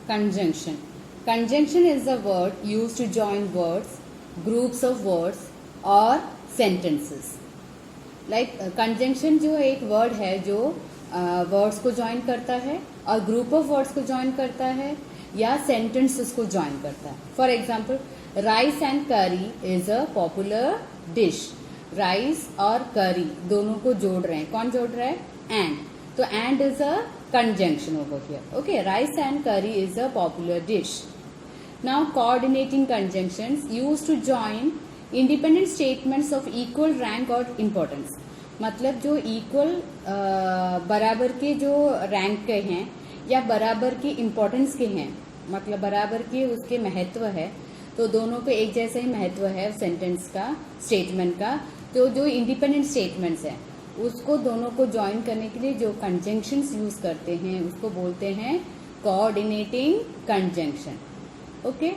Conjunction. Conjunction is a word used to join words, groups of words or sentences. Like conjunction जो एक word है जो words को join करता है और ग्रुप ऑफ वर्ड्स को ज्वाइन करता है या सेंटेंसेस को ज्वाइन करता है. फॉर एग्जाम्पल, राइस एंड करी is a popular dish. Rice और करी दोनों को जोड़ रहे हैं. कौन जोड़ रहा है? एंड. तो and is a conjunction over here. Okay, rice and curry is a popular dish. Now, coordinating conjunctions used to join independent statements of equal rank or importance. मतलब जो इक्वल बराबर के जो रैंक के हैं या बराबर के इम्पोर्टेंस के हैं, मतलब बराबर के उसके महत्व है, तो दोनों को एक जैसा ही महत्व है सेंटेंस का, स्टेटमेंट का. तो जो इंडिपेंडेंट स्टेटमेंट्स हैं उसको दोनों को ज्वाइन करने के लिए जो कंजंक्शंस यूज करते हैं उसको बोलते हैं कोऑर्डिनेटिंग कंजंक्शन. ओके,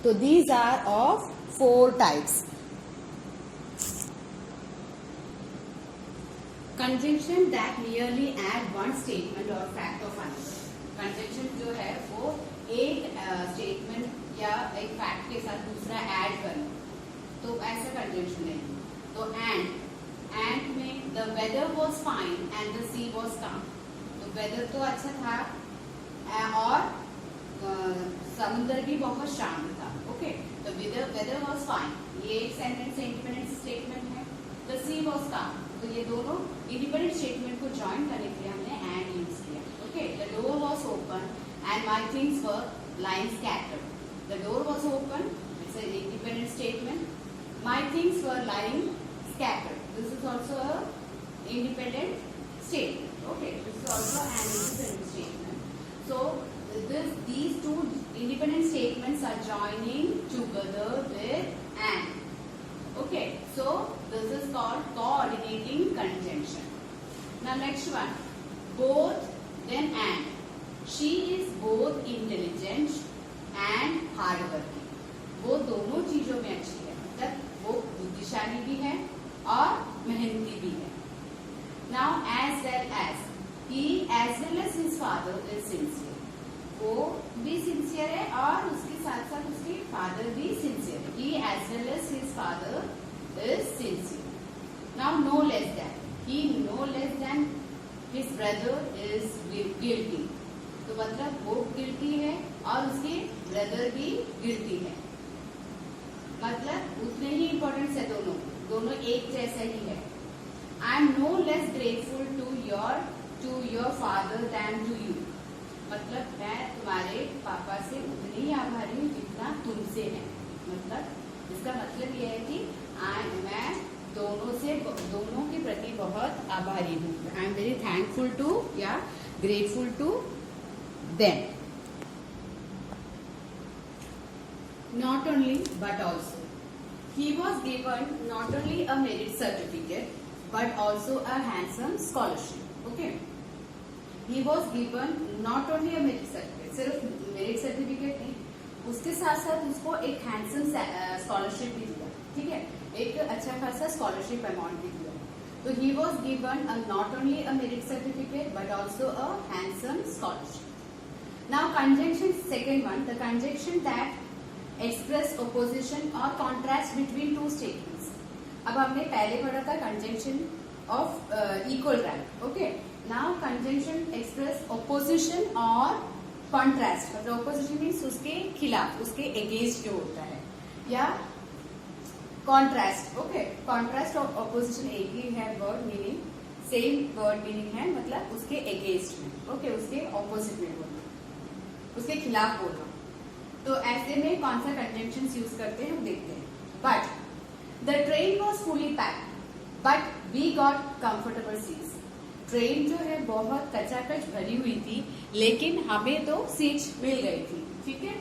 तो these are of 4 types. Conjunction that nearly add one statement और फैक्ट ऑफ अनदर. कंजंक्शन जो है वो एक स्टेटमेंट या एक फैक्ट के साथ दूसरा ऐड करना, तो ऐसा कंजंक्शन है. तो एंड में the weather was fine and the sea was calm. तो वेदर तो अच्छा था और समुद्र भी बहुत शांत था. ओके, तो वेदर वॉज फाइन, ये एक सेंटेंस इंडिपेंडेंट स्टेटमेंट है. द सी वॉज काम, तो ये दोनों इंडिपेंडेंट स्टेटमेंट को ज्वाइन करने के लिए हमने एंड यूज किया. Okay, the door was open and my things were lying scattered. The door was open, it's an independent statement. My things were lying scattered. This is also a independent statement. Okay, this is also an independent statement. So these two independent statements are joining together with and. Okay, so this is called coordinating conjunction. Now next one, both then and. She is both intelligent and hardworking. वो दोनों चीजों में अच्छी है, मतलब वो बुद्धिशाली भी है और मेहनती भी है. Now as well as his father is sincere. वो भी सिंसियर है और उसके साथ साथ उसके फादर भी सिंसियर है. He as well as his father is sincere. Now no less than, he no less than his brother is guilty. तो मतलब वो गिल्टी है और उसके ब्रदर भी गिल्टी है. मतलब उतने ही इम्पोर्टेंस है दोनों एक जैसा ही है. I am no less grateful to your father than to you. मतलब मैं तुम्हारे पापा से उतनी ही आभारी हूँ जितना तुमसे है. मतलब इसका मतलब यह है कि मैं दोनों के प्रति बहुत आभारी हूँ. I am very thankful to या grateful to them. Not only but also, he was given not only a merit certificate but also a handsome scholarship. Okay, he was given not only a merit certificate, सिर्फ merit certificate नहीं, उसके साथ साथ उसको एक handsome scholarship भी दिया. ठीक है, एक अच्छा खासा scholarship amount भी दिया. तो he was given not only a merit certificate but also a handsome scholarship. Now conjunction, second one, the conjunction that express opposition और कॉन्ट्रास्ट बिटवीन टू स्टेटमेंट्स. अब हमने पहले पढ़ा था conjunction of equal rank. Okay, now conjunction express opposition और contrast. मतलब opposition means उसके खिलाफ, उसके अगेंस्ट जो होता है, या कॉन्ट्रास्ट. ओके, कॉन्ट्रास्ट और ऑपोजिशन एक ही है word meaning, same word meaning है, मतलब उसके अगेंस्ट में. ओके, उसके ऑपोजिट में बोलना, उसके खिलाफ बोलना. तो ऐसे में कौन सा कंजंक्शन यूज करते हैं हम देखते हैं. But the train was fully packed but we got comfortable seats. Train जो है बहुत कचाकच भरी हुई थी लेकिन हमें तो सीट्स मिल गई थी. ठीक है.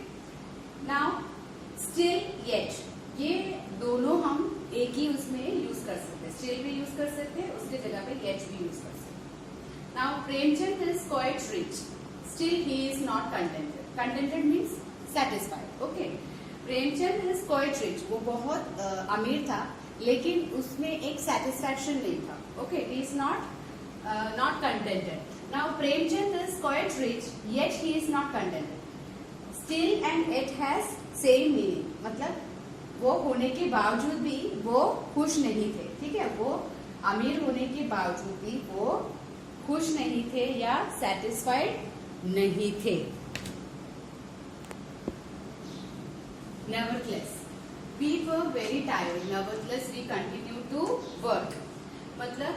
नाउ स्टिल येट, ये दोनों हम एक ही उसमें यूज कर सकते हैं. स्टिल भी यूज कर सकते हैं, उसके जगह पे येट भी यूज कर सकते हैं. Now Premchand is quite rich, still he is not contented. Contented means satisfied. Okay, Premchand is quite rich, वो बहुत अमीर था लेकिन उसमें एक सेटिस्फैक्शन नहीं था. Okay, he is not contented. Now Premchand is quite rich yet he is not contented. Still and it has same meaning, मतलब वो होने के बावजूद भी वो खुश नहीं थे, ठीक है, वो अमीर होने के बावजूद भी वो खुश नहीं थे या सेटिस्फाइड नहीं थे। Nevertheless, we were very tired. Nevertheless, we continued to work. मतलब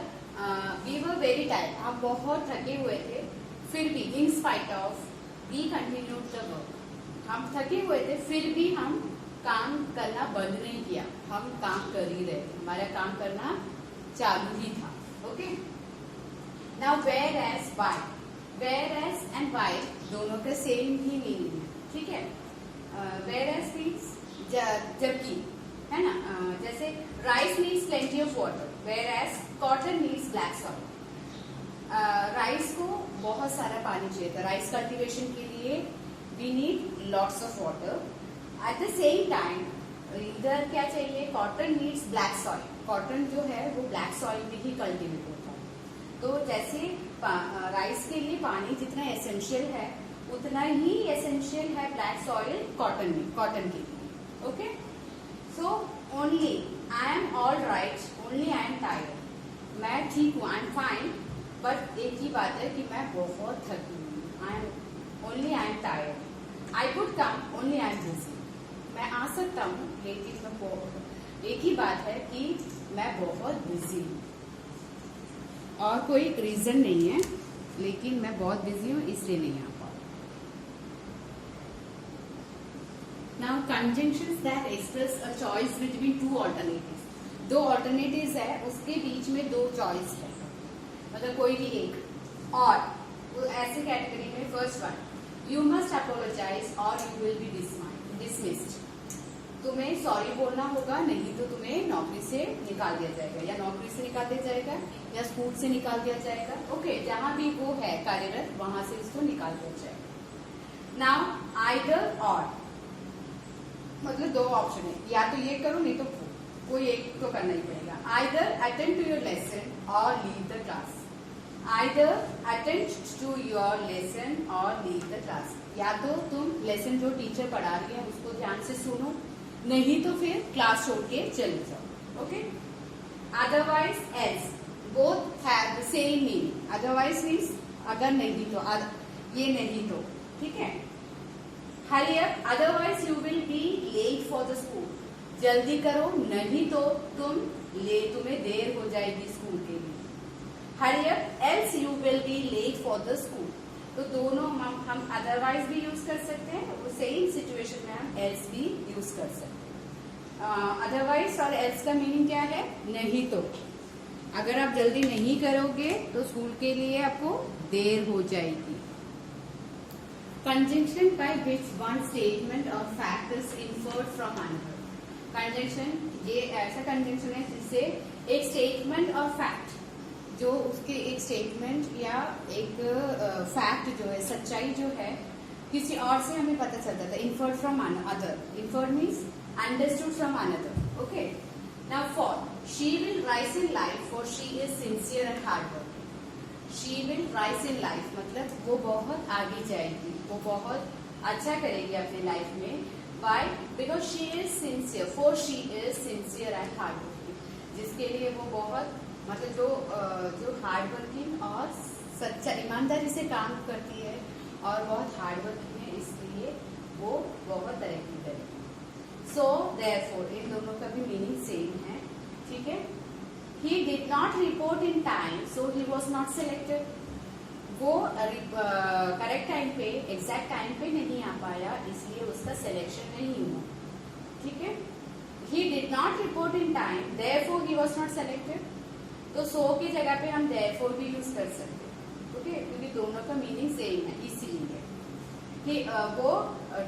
we were very tired. हम बहुत थके हुए थे, फिर भी in spite of, we continued the work. हम थके हुए थे, फिर भी हम काम करना बंद नहीं किया, हम काम कर ही रहे थे, हमारा काम करना चालू ही था। Okay, now whereas, why, whereas and why दोनों का सेम ही मीनिंग है, ठीक है। whereas means जबकि, है ना, जैसे rice needs plenty of water, whereas cotton needs black soil. Rice को बहुत सारा पानी चाहिए था, राइस कल्टीवेशन के लिए we need lots of water. At the same time इधर क्या चाहिए, cotton needs black soil, cotton जो है वो ब्लैक सॉइल में ही कल्टीवेट होता है। तो जैसे राइस के लिए पानी जितना एसेंशियल है उतना ही एसेंशियल है ब्लैक सॉइल कॉटन में, कॉटन के लिए। Okay, so only I am all right, only I am tired, मैं ठीक हूँ, आई एम फाइन, बट एक ही बात है कि मैं बहुत थकी हूँ, I am only I am tired. I could come, only I am busy, मैं आ सकता हूँ लेकिन मैं बहुत, एक ही बात है कि मैं बहुत बिजी हूँ और कोई रीजन नहीं है, लेकिन मैं बहुत बिजी हूँ इसलिए नहीं आ पाऊँ। Now conjunctions that express a choice between two alternatives, दो ऑल्टरनेटिव्स है उसके बीच में दो चॉइस है, मतलब कोई भी एक, और ऐसे कैटेगरी में first one, you must apologize और यू विल बी डिसमिस्ड, तुम्हें सॉरी बोलना होगा नहीं तो तुम्हें नौकरी से निकाल दिया जाएगा, या नौकरी से निकाल दिया जाएगा या स्कूल से निकाल दिया जाएगा। ओके, जहां भी वो है कार्यरत वहां से उसको निकाल दिया जाएगा। नाउ आइदर और, मतलब दो ऑप्शन है, या तो ये करो नहीं तो कोई एक तो करना ही पड़ेगा। Either attend to your lesson or leave the class, either attend to your lesson or leave the class, या तो तुम लेसन जो टीचर पढ़ा रही है उसको ध्यान से सुनो, नहीं तो फिर क्लास छोड़ के चले जाओ। Okay, otherwise else, both have the same meaning. Otherwise means अगर नहीं तो, ये नहीं तो, ठीक है। Hurry up, otherwise you will be late for the school, जल्दी करो नहीं तो तुम्हें देर हो जाएगी स्कूल के लिए। Hurry up else you will be late for the school, तो दोनों हम अदरवाइज भी यूज कर सकते हैं, वो सेम सिचुएशन में हम एल्स भी यूज कर सकते हैं। अदरवाइज और एल्स का मीनिंग क्या है, नहीं तो, अगर आप जल्दी नहीं करोगे तो स्कूल के लिए आपको देर हो जाएगी। Conjunction by which one statement और fact is inferred from another, conjunction ये ऐसा कंजंक्शन है जिससे एक स्टेटमेंट और फैक्ट, जो उसके एक स्टेटमेंट या एक फैक्ट जो है, सच्चाई जो है किसी और से हमें पता चलता था। Inferred from other, inferred means understood from another. Okay, now for she will rise in life, for she is sincere and hard working. She will rise in life मतलब वो बहुत आगे जाएगी, वो बहुत अच्छा करेगी अपने लाइफ में। Why? Because she is sincere, for she is sincere and hard working, जिसके लिए वो बहुत, मतलब जो हार्ड वर्किंग और सच्चा ईमानदारी से काम करती है और बहुत हार्ड वर्किंग है, इसलिए वो बहुत तरक्की करेगी। सो देयरफॉर, इन दोनों का भी मीनिंग सेम है, ठीक है। He did not report in time so he was not selected, वो करेक्ट टाइम पे, एग्जैक्ट टाइम पे नहीं आ पाया, इसलिए उसका सिलेक्शन नहीं हुआ, ठीक है। He did not report in time therefore he was not selected, तो सो की जगह पे हम देयरफॉर भी यूज कर सकते हैं, ओके, क्योंकि दोनों का मीनिंग सेम है, इसीलिए कि वो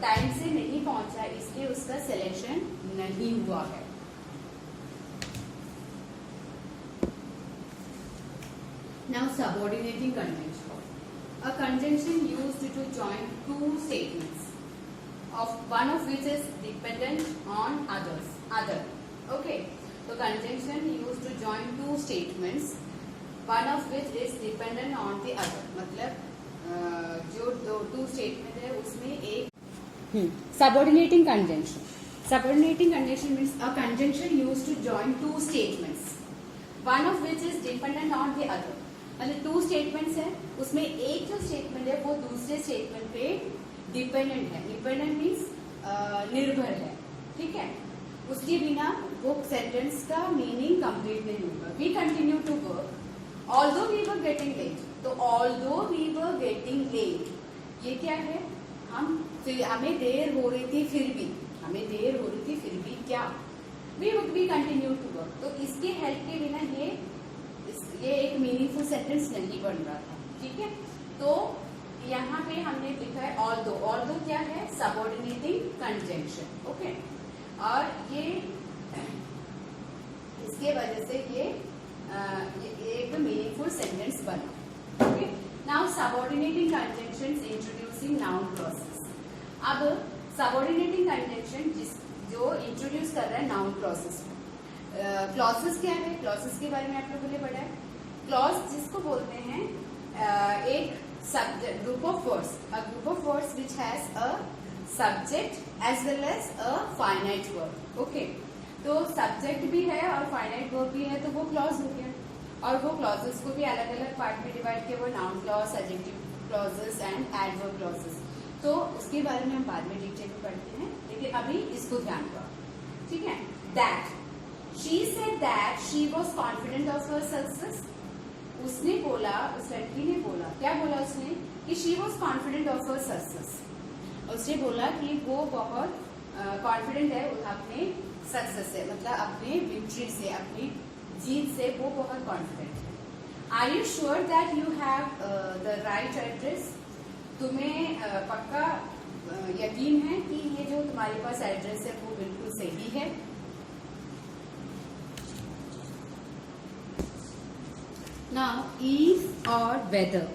टाइम से नहीं पहुंचा इसलिए उसका सिलेक्शन नहीं हुआ है। Now subordinating conjunction, a conjunction used to join two statements of one of which is dependent on other. Okay, so conjunction used to join two statements, one of which is dependent on the other. मतलब जो दो two statement है उसमें एक Subordinating conjunction. Subordinating conjunction means a conjunction used to join two statements, one of which is dependent on the other. मतलब two statements है, उसमें एक जो स्टेटमेंट है वो दूसरे स्टेटमेंट पे डिपेंडेंट है. डिपेंडेंट मीन्स निर्भर है, ठीक है. उसके बिना वो सेंटेंस का मीनिंग कंप्लीट नहीं होगा. We continue to work although we were getting late. तो although we were getting late ये क्या है, हमें देर हो रही थी फिर भी, हमें देर हो रही थी फिर भी क्या, वी कंटिन्यू टू वर्क. तो इसके हेल्प के बिना ये एक मीनिंगफुल सेंटेंस नहीं बन रहा था, ठीक है. तो यहाँ पे हमने लिखा है ऑल्दो. ऑल्दो क्या है, सबऑर्डिनेटिंग कंजंक्शन. ओके, और ये इसके वजह से ये एक मीनिंगफुल सेंटेंस बना. Okay, now subordinating conjunctions introducing noun clauses. अब सबऑर्डिनेटिंग कंजंक्शन जो इंट्रोड्यूस कर रहा है नाउन क्लॉसेस. क्लॉसेस क्या है, क्लॉसेस के बारे में आप लोगों ने पढ़ा है. क्लॉज जिसको बोलते हैं एक subject, group of words, a group of words which has a subject as well as a finite verb. Okay, तो सब्जेक्ट भी है और फाइनाइट वर्ब भी है, तो वो क्लॉज हो गया. और वो क्लॉजेस को भी अलग अलग पार्ट में डिवाइड किया, वो noun clause, adjective clauses and adverb clauses. तो उसके बारे में हम बाद में डिटेल में पढ़ते हैं, लेकिन अभी इसको ध्यान दो, ठीक है. That she said that she was confident of her success. उसने बोला, उस लड़की ने बोला, क्या बोला उसने, कि she was confident of her success. उसने बोला कि वो बहुत कॉन्फिडेंट है अपने सक्सेस से, मतलब अपने विक्ट्री से, अपनी जीत से वो बहुत कॉन्फिडेंट है. Are you sure that you have the right address. तुम्हें पक्का यकीन है कि ये जो तुम्हारे पास एड्रेस है वो बिल्कुल सही है. Now if or whether.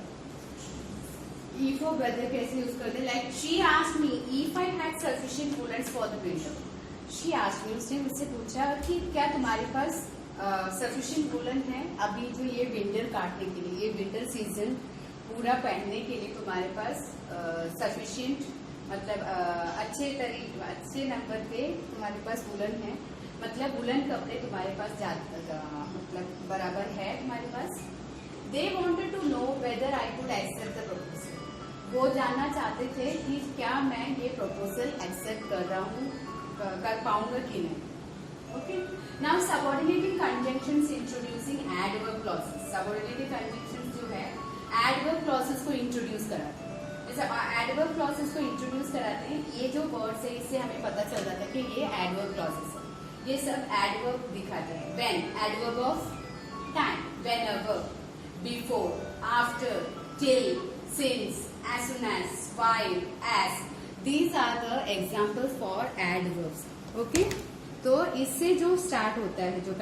If or whether कैसे यूज करते हैं, like she asked me if I had sufficient woollens for the winter. She asked me, उसने मुझसे पूछा कि क्या तुम्हारे पास सफिशिएंट वुलन है अभी जो ये विंटर काटने के लिए, ये विंटर सीजन पूरा पहनने के लिए तुम्हारे पास सफिशिएंट, मतलब अच्छे नंबर पे तुम्हारे पास वुलन है, मतलब वुलन कपड़े तुम्हारे पास मतलब बराबर है तुम्हारे पास. They wanted to know whether I could accept the proposal. वो जानना चाहते थे कि क्या मैं ये प्रपोजल एक्सेप्ट कर रहा हूँ, कर पाऊंगा कि नहीं. Okay, now subordinating conjunctions introducing adverb clauses. Subordinating conjunctions जो है एडवर्ब क्लॉसेस को इंट्रोड्यूस कराते हैं. जैसे एडवर्ब क्लॉसेस को इंट्रोड्यूस कराते हैं, ये जो वर्ड्स है इससे हमें पता चल जाता है कि ये एडवर्ब क्लॉसेस है. ये सब एडवर्ब दिखाते हैं. When, adverb of time, whenever, before, after, till, since, as soon as, while, as. These are the examples for adverbs. Okay? तो इससे जो स्टार्ट होता है जो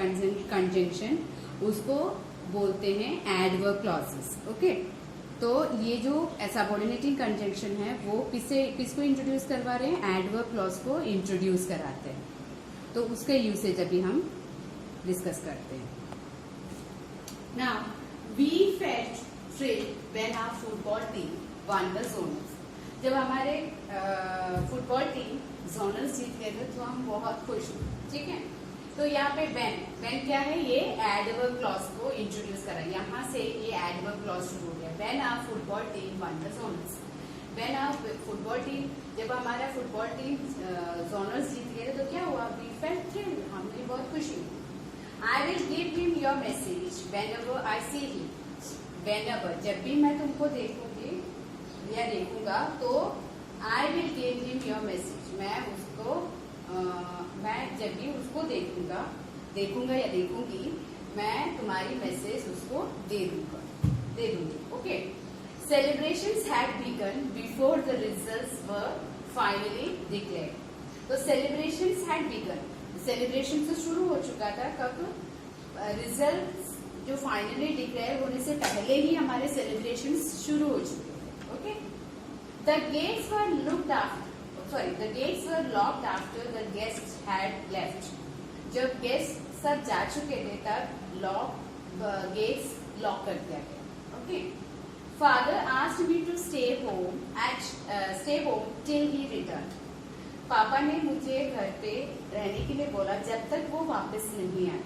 कंजंक्शन, उसको बोलते हैं एडवर्ब क्लॉजेस. ओके, तो ये जो सबऑर्डिनेटिंग कंजंक्शन है वो किसको इंट्रोड्यूस करवा रहे हैं, एडवर्ब क्लॉज को इंट्रोड्यूस कराते हैं. तो उसके यूसेज अभी हम डिस्कस करते हैं. Now we felt thrilled when our football team won the zonals. जब हमारे फुटबॉल टीम जोनल्स जीत गए थे तो हम बहुत खुश हुए, ठीक है. तो यहाँ पे व्हेन क्या है, ये एडवर्ब क्लॉज को इंट्रोड्यूस करा. यहाँ से ये एडवर्ब क्लॉज शुरू हो गया. When our football team won the zonals. When our football team, जब हमारा फुटबॉल टीम जोनल्स जीत गए थे तो क्या हुआ, वी फेल्ट थ्रिल्ड, हमने बहुत खुशी हुई. I will give him your message whenever I see him. Whenever, जब भी मैं तुमको देखूंगी या देखूंगा, तो I will give him your message. मैं जब भी उसको देखूंगा या देखूंगी, मैं तुम्हारी मैसेज उसको दे दूंगी. Okay, celebrations had begun before the results were finally declared. तो सेलिब्रेशंस हैड बिगन, सेलिब्रेशन तो शुरू हो चुका था. कब, रिजल्ट्स जो फाइनली डिक्लेयर होने से पहले ही हमारे सेलिब्रेशन शुरू हो चुके थे. Okay, the gates were locked after the guests had left. जब गेस्ट सब जा चुके थे तब गेट्स लॉक कर दिया गया. Okay, Father asked me to stay home till he returned. पापा ने मुझे घर पे रहने के लिए बोला जब तक वो वापस नहीं आए,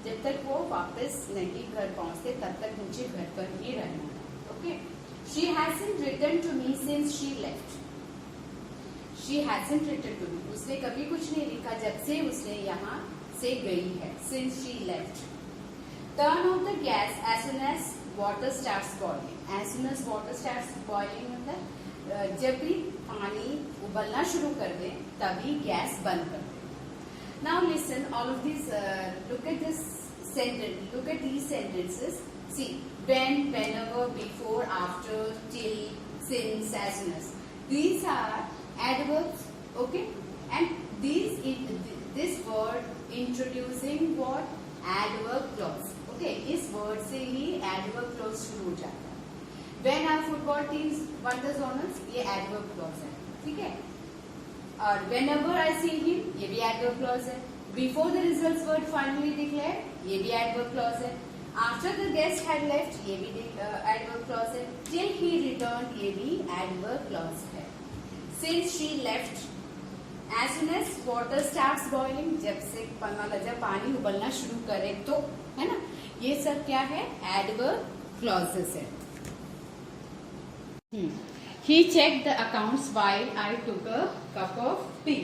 जब तक वो वापस नहीं घर पहुंचते तब तक मुझे घर पर ही रहना था. Okay. She hasn't written to me since she left. She hasn't written to me. उसने कभी कुछ नहीं लिखा जब से उसने यहाँ से गई है. Since she left. Turn off the gas as soon as water starts boiling. As soon as water starts boiling मतलब जब भी पानी उबलना शुरू कर दे तभी गैस बंद कर दे. Now listen all of these. Look at this sentence. Look at these sentences. See, when, whenever, before, after, till, since, as soon as. These are adverbs. Okay, and this word introducing what? Adverb clause. Okay, इस word से ही adverb clause शुरू हो जाता है. When our football teams won the zonals, ये adverb clause है. ठीक है. और whenever I see him, ये भी adverb clause है. Before the results were finally declared, ये भी adverb clause है. After the guest had left, ये भी adverb clause है. Till he returned, ये भी adverb clause है. Since she left, as soon as water starts boiling, जब पानी उबलना शुरू करे तो, है ना, ये सब क्या है? adverb clauses है. He checked the accounts while I took a cup of tea.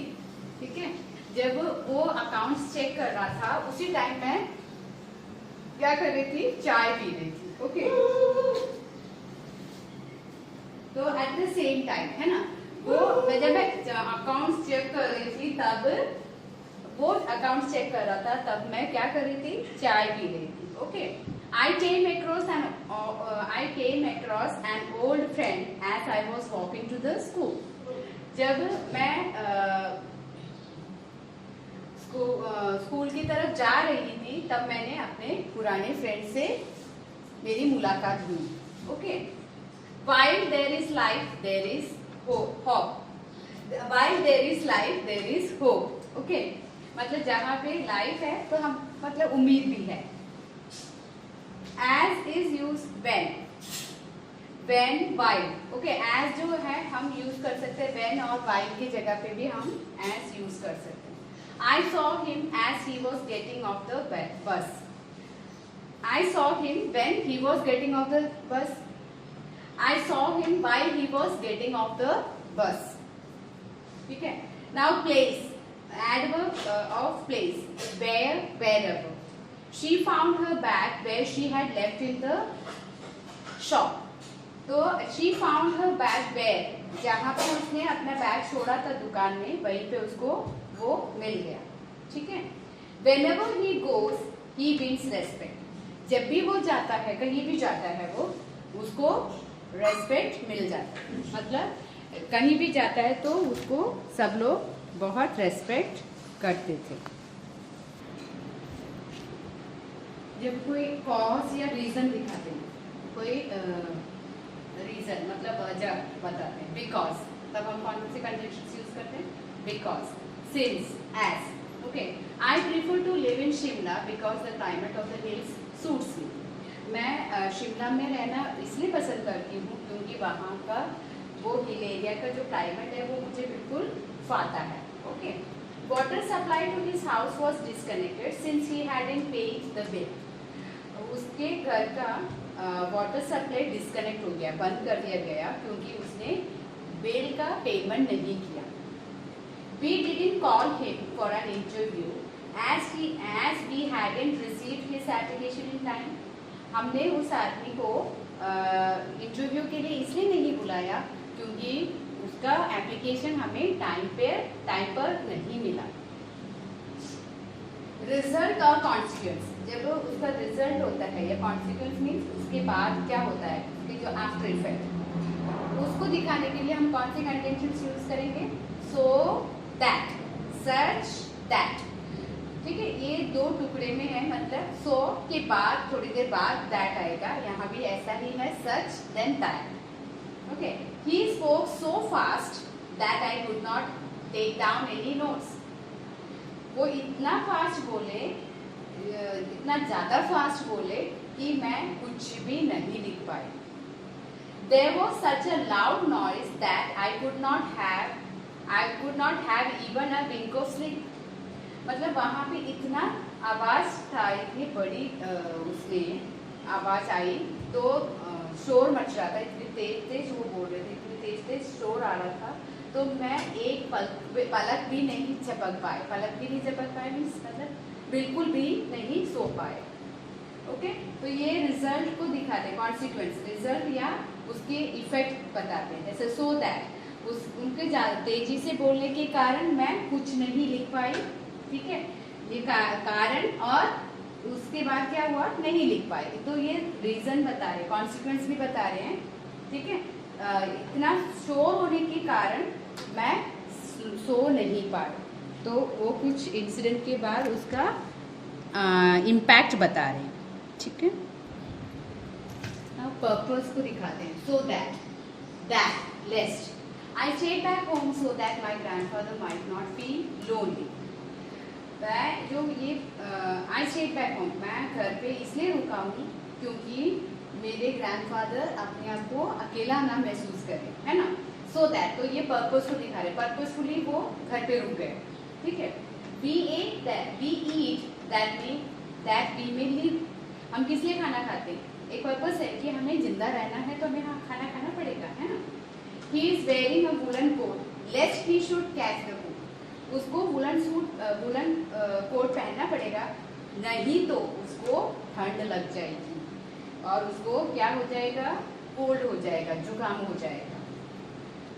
ठीक है. जब वो अकाउंट्स चेक कर रहा था उसी टाइम मैं क्या कर रही थी? चाय पी रही थी. ओके. तो एट द सेम टाइम, है ना, वो जब मैं अकाउंट्स चेक कर रही थी तब वो अकाउंट्स चेक कर रहा था तब मैं क्या कर रही थी? चाय पी रही थी. Okay. I came across an old friend as I was walking to the school. जब मैं स्कूल की तरफ जा रही थी तब मैंने अपने पुराने फ्रेंड से मेरी मुलाकात हुई. Okay. While there is life, there is hope. While there is life, there is hope. Okay. मतलब जहाँ पे लाइफ है तो हम मतलब उम्मीद भी है. As is used when, while. Okay, as जो है हम यूज कर सकते हैं when और while की जगह पे भी हम as यूज कर सकते हैं. I saw him as he was getting off the bus. I saw him when he was getting off the bus. I saw him while he was getting off the bus. ठीक है. Now place. Adverb of place. Where, wherever. She found her bag where she had left in the shop. तो she found her bag where, जहाँ पे उसने अपना bag छोड़ा था दुकान में वहीं पे उसको वो मिल गया. ठीक है. Whenever he goes, he wins respect. जब भी वो जाता है, कहीं भी जाता है वो, उसको रेस्पेक्ट मिल जाता है. मतलब कहीं भी जाता है तो उसको सब लोग बहुत रेस्पेक्ट करते थे. जब कोई कॉज या रीजन दिखाते हैं, कोई रीजन मतलब वजह बताते हैं, बिकॉज, तब हम कौन से कंजंक्शंस यूज करते हैं? Because, since, as. Okay. I prefer to live in Shimla because the climate of the hills suits me. मैं शिमला में रहना इसलिए पसंद करती हूँ क्योंकि वहाँ का वो हिल एरिया का जो क्लाइमेट है वो मुझे बिल्कुल फाता है. Okay. Water supply to his house was disconnected since he hadn't paid the bill. उसके घर का वाटर सप्लाई डिस्कनेक्ट हो गया, बंद कर दिया गया क्योंकि उसने बिल का पेमेंट नहीं किया. We didn't call him for an interview as we hadn't received his application in time. हमने उस आदमी को इंटरव्यू के लिए इसलिए नहीं बुलाया क्योंकि उसका एप्लीकेशन हमें टाइम पर नहीं मिला. रिजल्ट और कॉन्सिक्वेंस. जब उसका रिजल्ट होता है या कॉन्सिक्वेंस मीन्स उसके बाद क्या होता है, उसके जो आफ्टर इफेक्ट, उसको दिखाने के लिए हम कौन से कंटेंशंस यूज करेंगे? So that, such that. ठीक है. ये दो टुकड़े में है, मतलब सो के बाद थोड़ी देर बाद दैट आएगा. यहाँ भी ऐसा ही है, such then that. Okay. He spoke so fast that I could not take down any notes. वो इतना फास्ट बोले, इतना ज्यादा फास्ट बोले कि मैं कुछ भी नहीं लिख पाई. There was such a loud noise that I could not have even a wink of sleep. मतलब वहाँ पे इतना आवाज़ था, इतनी बड़ी उसमें आवाज़ आई, तो शोर मच रहा था, इतनी तेज तेज वो बोल रहे थे, इतनी तेज तेज शोर आ रहा था, तो मैं एक पलक भी नहीं झपक पाए मीन्स मतलब बिल्कुल भी नहीं सो पाए। ओके, तो ये रिजल्ट को दिखाते हैं, कॉन्सिक्वेंस, रिजल्ट या उसके इफेक्ट बताते हैं। जैसे सो दैट, उनके तेजी से बोलने के कारण मैं कुछ नहीं लिख पाई, ठीक है, ये कारण, और उसके बाद क्या हुआ, नहीं लिख पाए, तो ये रीजन बता रहे हैं, कॉन्सिक्वेंस भी बता रहे हैं, ठीक है। इतना शोर होने के कारण मैं सो नहीं पाई, तो वो कुछ इंसिडेंट के बाद उसका इम्पैक्ट बता रहे हैं, ठीक है। पर्पस को दिखाते हैं। So that lest I stayed back home so that my grandfather might not feel lonely. मैं जो ये आई स्टेड बैक होम, मैं घर पे इसलिए रुका हूँ क्योंकि मेरे ग्रैंडफादर अपने आप को अकेला ना महसूस करें, है ना। सो दैट, तो ये पर्पस को दिखा रहे, पर्पसफुली वो घर पे रुक गए, ठीक है। We eat that we may live, हम किस लिए खाना खाते हैं, एक पर्पस है कि हमें जिंदा रहना है तो हमें खाना खाना पड़ेगा, है ना। He is wearing a woollen coat lest he should catch the coat, उसको वुलन कोट पहनना पड़ेगा, नहीं तो उसको ठंड लग जाएगी और उसको क्या हो जाएगा, कोल्ड हो जाएगा, जुकाम हो जाएगा।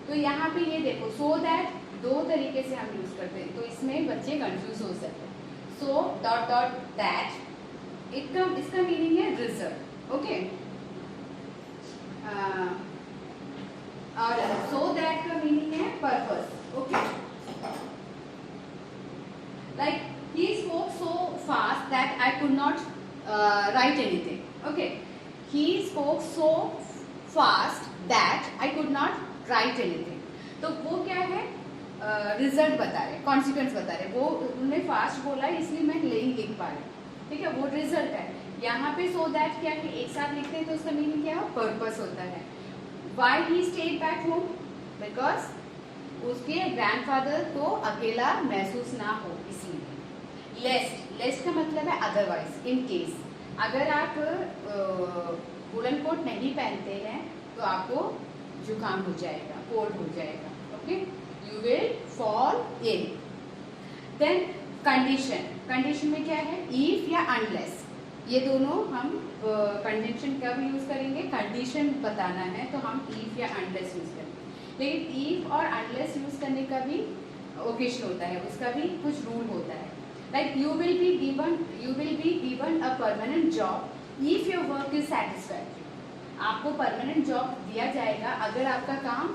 तो यहाँ पे ये देखो, सो दैट दो तरीके से हम यूज करते हैं, तो इसमें बच्चे कंफ्यूज हो सकते हैं। सो डॉट डॉट दैट, इसका मीनिंग है रिजल्ट, ओके। और सो दैट का मीनिंग है purpose, okay. Like he spoke so fast that I could not write anything, okay. He spoke so fast that I could not write anything, तो वो क्या है, result बता रहे, कॉन्सिक्वेंस बता रहे, वो उन्होंने फास्ट बोला इसलिए मैं नहीं लिख पा रही, ठीक है, वो रिजल्ट है। यहाँ पे सो दैट क्या है, एक साथ लिखते हैं तो उसका मीनिंग क्या है, पर्पस होता है। Why he stayed back home, because उसके ग्रैंडफादर को अकेला महसूस ना हो इसलिए। लेस्ट का मतलब है अदरवाइज, इन केस, अगर आप वुलन कोट नहीं पहनते हैं तो आपको जुकाम हो जाएगा, कोल्ड हो जाएगा, okay, you will fall ill. Then condition में क्या है, इफ या अनलेस, ये दोनों हम कंडीशन कब यूज करेंगे, कंडीशन बताना है तो हम इफ या अनलेस यूज करेंगे। लेकिन इफ और अनलेस यूज करने का भी ओकेशन होता है, उसका भी कुछ रूल होता है। Like you will be given a permanent job if your work is satisfactory, आपको परमानेंट जॉब दिया जाएगा अगर आपका काम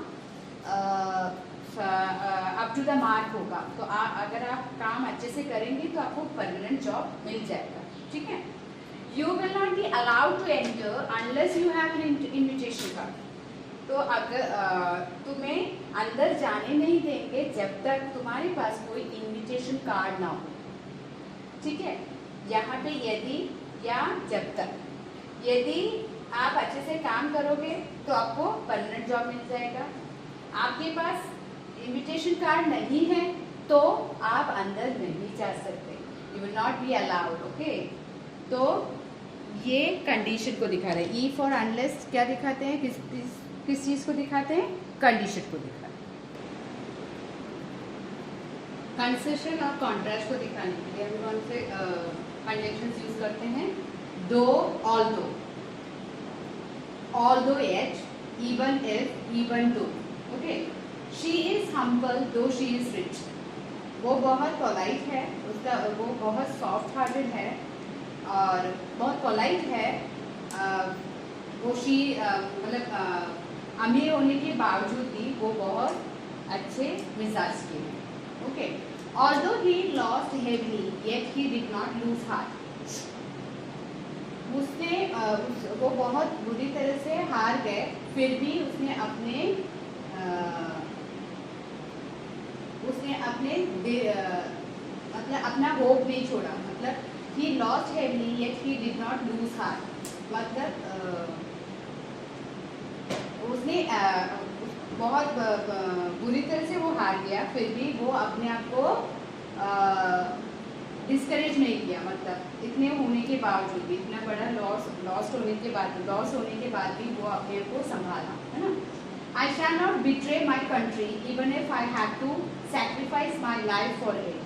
अप टू द मार्क होगा, तो अगर आप काम अच्छे से करेंगे तो आपको परमानेंट जॉब मिल जाएगा, ठीक है। You will not be allowed to enter unless you have an invitation card, तो अगर तुम्हें अंदर जाने नहीं देंगे जब तक तुम्हारे पास कोई इन्विटेशन कार्ड ना हो, ठीक है। यहाँ पे यदि या जब तक, यदि आप अच्छे से काम करोगे तो आपको परमानेंट जॉब मिल जाएगा, आपके पास इन्विटेशन कार्ड नहीं है तो आप अंदर नहीं जा सकते, you will not be allowed, okay. तो ये कंडीशन को दिखा रहे हैं, इफ और अनलेस क्या दिखाते हैं, किस चीज को दिखाते हैं, कंडीशन को दिखाते हैं। कंसेशन और कॉन्ट्रास्ट को दिखाने के लिए हम कौन से कंजंक्शंस यूज करते हैं, though, although, yet, even if, even though, okay. She is humble though she is rich, वो बहुत पोलाइट है, उसका वो बहुत सॉफ्ट हार्टेड है और बहुत पोलाइट है, वो शी मतलब अमीर होने के बावजूद भी वो बहुत अच्छे मिजाज के हैं, okay. Although he lost heavily, yet he did not lose heart. उसने वो बहुत बुरी तरह से हार गए, फिर भी उसने मतलब अपना होप नहीं छोड़ा, मतलब he lost heavily yet he did not lose heart, मतलब उसने बहुत बुरी तरह से वो हार गया, फिर भी वो अपने आप को डिस्करेज नहीं किया। मतलब इतने होने के बावजूद भी, इतना बड़ा लॉस होने के बाद भी वो अपने को संभाला, है ना। I shall not betray my country even if I have to sacrifice my life for it.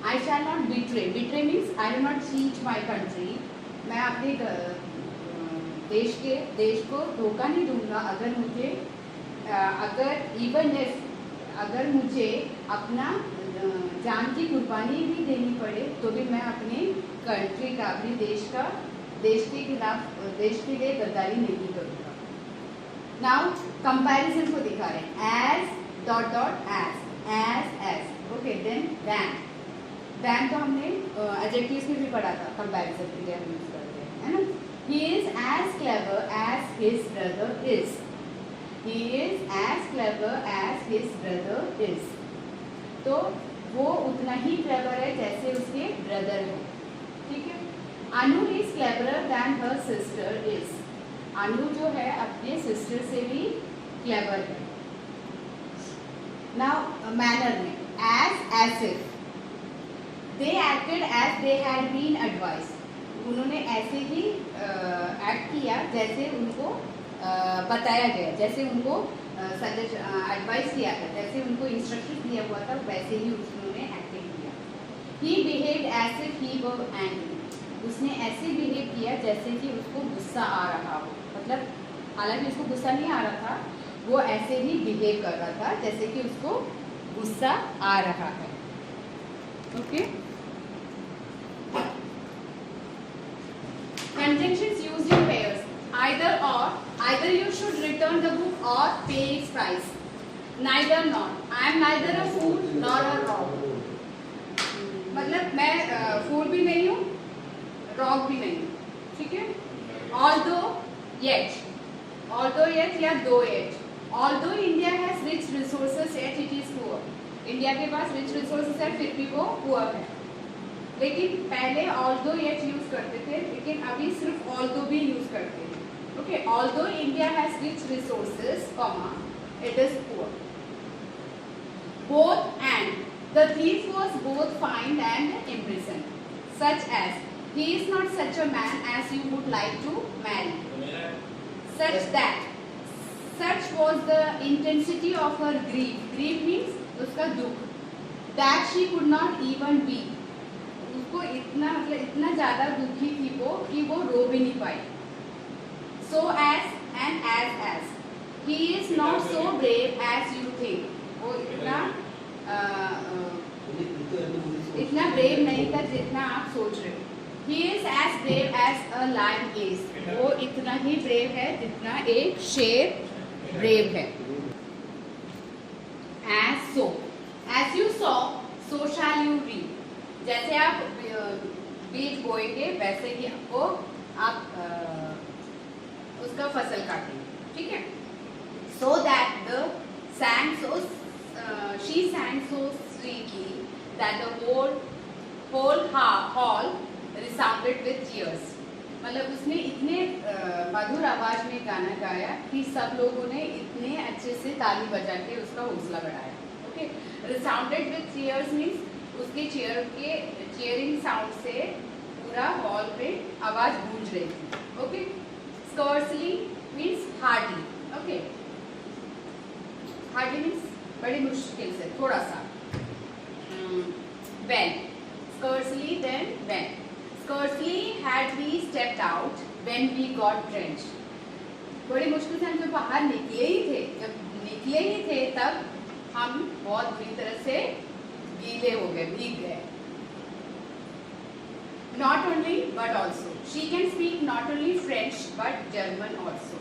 I shall not betray means I will not cheat my country. मैं अपने देश को धोखा नहीं दूंगा। अगर मुझे अपना जान की कुर्बानी भी देनी पड़े तो भी मैं अपने कंट्री का, अपने देश के खिलाफ, देश के लिए गद्दारी नहीं करूँगा। नाउ कंपैरिजन को दिखा रहे हैं। एज ओके, देन दैन तो हमने एडजेक्टिव्स में भी पढ़ा था, कंपैरिजन के लिए हम यूज करते हैं, है ना। He is as clever as his brother is. He is as clever as his brother is. तो वो उतना ही क्लेवर है जैसे उसके ब्रदर है, ठीक है। अनु is cleverer than her sister is. अनु जो है अपने सिस्टर से भी क्लेवर है। Now मैनर में as if they acted as they had been advised. उन्होंने ऐसे ही एक्ट किया जैसे उनको बताया गया, जैसे उनको एडवाइस किया था, जैसे उनको इंस्ट्रक्शन दिया हुआ था, वैसे ही उन्होंने एक्टिंग किया। He behaved as if he were angry. उसने ऐसे बिहेव किया जैसे कि उसको गुस्सा आ रहा हो। मतलब हालांकि उसको गुस्सा नहीं आ रहा था, वो ऐसे ही बिहेव कर रहा था जैसे कि उसको गुस्सा आ रहा है। Okay, conjunctions used in pairs, either or, either you should return the book or pay its price, neither nor, I am neither a fool nor a rogue। मतलब मैं फूल भी नहीं हूँ, रॉग भी नहीं हूँ, ठीक है। although yet या though yet, although India has rich resources yet it is poor। India के पास रिच रिसोर्सेस है फिर भी वो पुअर है। लेकिन पहले although yet यूज करते थे, लेकिन अभी सिर्फ although भी यूज करते हैं। Okay, although India has rich resources, it is poor। Both and, the thief was both fined and imprisoned, such as he is not such a man as you would like to marry, such was the intensity of her grief means उसका दुख, that she could not even weep। उसको इतना मतलब इतना ज्यादा दुखी थी वो कि वो रो भी नहीं पाई। So as and as he is not so brave as you think। वो इतना ब्रेव नहीं था जितना आप सोच रहे हो। He is as brave as a lion is। वो इतना ही ब्रेव है जितना एक शेर ब्रेव है। As you sow, so shall you reap। जैसे आप बीज बोएंगे वैसे ही आप उसका फसल काटेंगे, ठीक है। So that the she sang so sweetly that the whole hall resounded with cheers। मतलब उसने इतने मधुर आवाज में गाना गाया कि सब लोगों ने इतने अच्छे से ताली बजा के उसका हौसला बढ़ाया। Okay, resounded with cheers means उसके चीयरिंग साउंड से पूरा हॉल में आवाज गूंज रही थी। Okay, scarcely means hardly. Okay, hardly means बड़ी मुश्किल से, थोड़ा सा। when, scarcely then when, scarcely had we stepped out when we got drenched। बड़ी मुश्किल से हम जब बाहर निकले ही थे तब हम बहुत बुरी तरह से गीले हो गए, भीग गए। Not only but also, she can speak not only French but German also।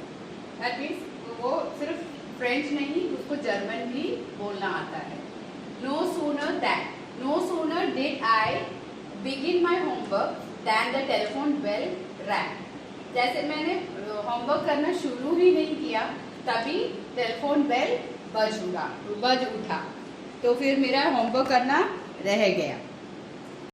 That means वो सिर्फ फ्रेंच नहीं, उसको जर्मन भी बोलना आता है। No sooner did I begin my homework than the telephone bell rang। जैसे मैंने होमवर्क करना शुरू ही नहीं किया तभी टेलीफोन बेल बज उठा, तो फिर मेरा होमवर्क करना रह गया।